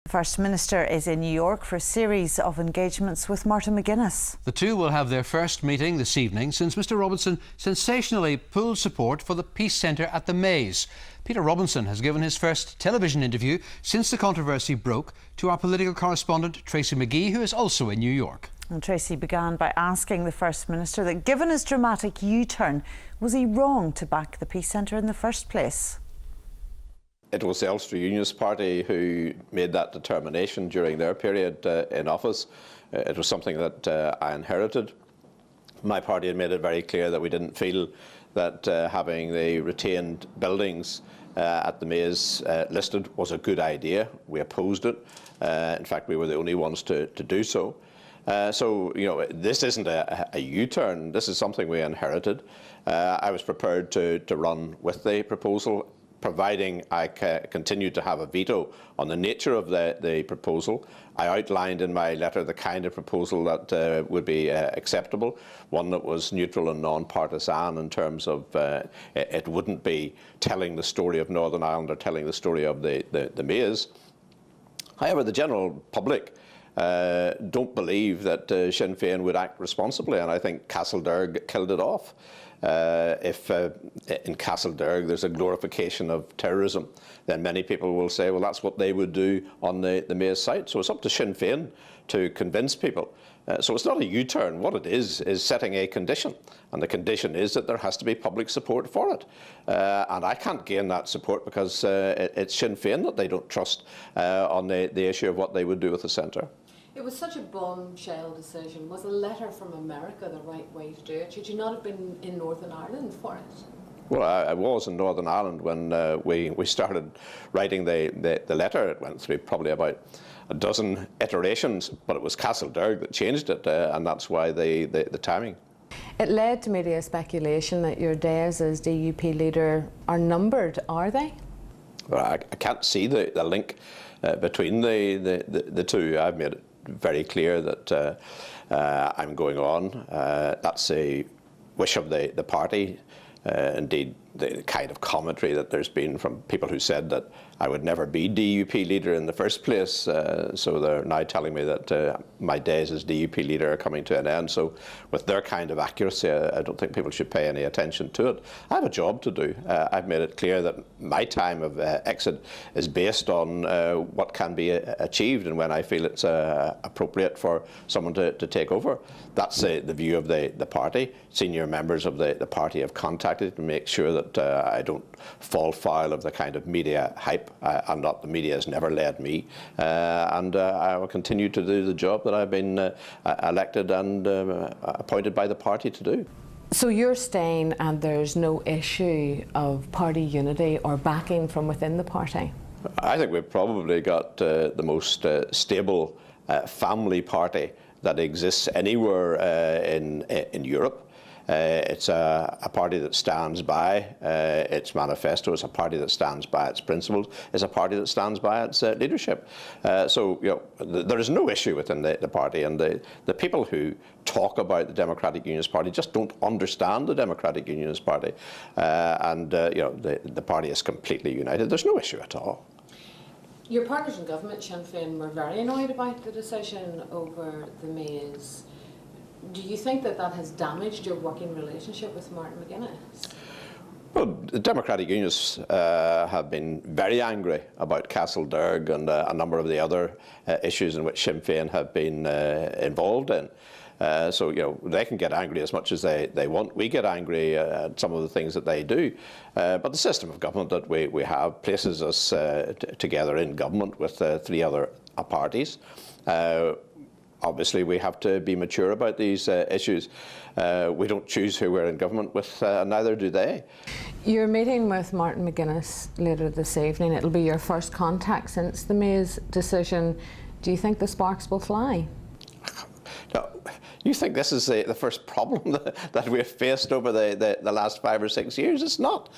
The First Minister is in New York for a series of engagements with Martin McGuinness. The two will have their first meeting this evening since Mr Robinson sensationally pulled support for the Peace Centre at the Maze. Peter Robinson has given his first television interview since the controversy broke to our political correspondent Tracy McGee, who is also in New York. And Tracy began by asking the First Minister that given his dramatic U-turn, was he wrong to back the Peace Centre in the first place? It was the Ulster Unionist Party who made that determination during their period in office. It was something that I inherited. My party had made it very clear that we didn't feel that having the retained buildings at the Maze listed was a good idea. We opposed it. In fact, we were the only ones to do so. So, you know, this isn't a U-turn. This is something we inherited. I was prepared to run with the proposal, providing I continued to have a veto on the nature of the proposal. I outlined in my letter the kind of proposal that would be acceptable, one that was neutral and non-partisan in terms of it wouldn't be telling the story of Northern Ireland or telling the story of the Maze. However, the general public don't believe that Sinn Féin would act responsibly, and I think Castlederg killed it off. If in Castlederg there's a glorification of terrorism, then many people will say, well, that's what they would do on the Maze site. So it's up to Sinn Féin to convince people. So it's not a U-turn. What it is setting a condition. And the condition is that there has to be public support for it. And I can't gain that support because it's Sinn Féin that they don't trust on the issue of what they would do with the centre. It was such a bombshell decision. Was a letter from America the right way to do it? Should you not have been in Northern Ireland for it? Well, I was in Northern Ireland when we started writing the letter. It went through probably about a dozen iterations, but it was Castlederg that changed it, and that's why the timing. It led to media speculation that your days as DUP leader are numbered, are they? Well, I can't see the link between the two. I've made it very clear that I'm going on. That's a wish of the party. Indeed, the kind of commentary that there's been from people who said that I would never be DUP leader in the first place, so they're now telling me that my days as DUP leader are coming to an end. So with their kind of accuracy, I don't think people should pay any attention to it. I have a job to do. I've made it clear that my time of exit is based on what can be achieved and when I feel it's appropriate for someone to take over. That's the view of the party. Senior members of the party have contacted to make sure that I don't fall foul of the kind of media hype. I'm not, the media has never led me, and I will continue to do the job that I've been elected and appointed by the party to do. So you're staying and there's no issue of party unity or backing from within the party? I think we've probably got the most stable family party that exists anywhere in Europe. It's a party that stands by its manifesto. It's a party that stands by its principles. It's a party that stands by its leadership. So, you know, there is no issue within the party, and the people who talk about the Democratic Unionist Party just don't understand the Democratic Unionist Party. You know, the party is completely united. There's no issue at all. Your partners in government, Sinn Féin, were very annoyed about the decision over the Maze. Do you think that that has damaged your working relationship with Martin McGuinness? Well, the Democratic Unionists have been very angry about Castlederg and a number of the other issues in which Sinn Féin have been involved in. So, you know, they can get angry as much as they want. We get angry at some of the things that they do. But the system of government that we have places us together in government with three other parties. Obviously, we have to be mature about these issues. We don't choose who we're in government with, neither do they. You're meeting with Martin McGuinness later this evening. It'll be your first contact since the Maze decision. Do you think the sparks will fly? No. You think this is the first problem that we've faced over the last 5 or 6 years? It's not.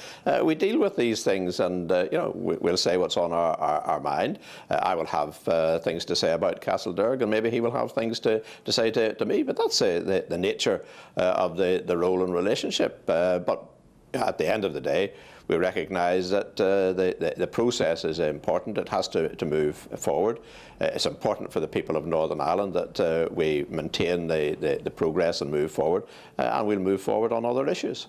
We deal with these things, and you know, we'll say what's on our mind. I will have things to say about Castlederg, and maybe he will have things to say to me. But that's the nature of the role and relationship. But at the end of the day, We recognise that the process is important. It has to move forward. It's important for the people of Northern Ireland that we maintain the progress and move forward, and we'll move forward on other issues.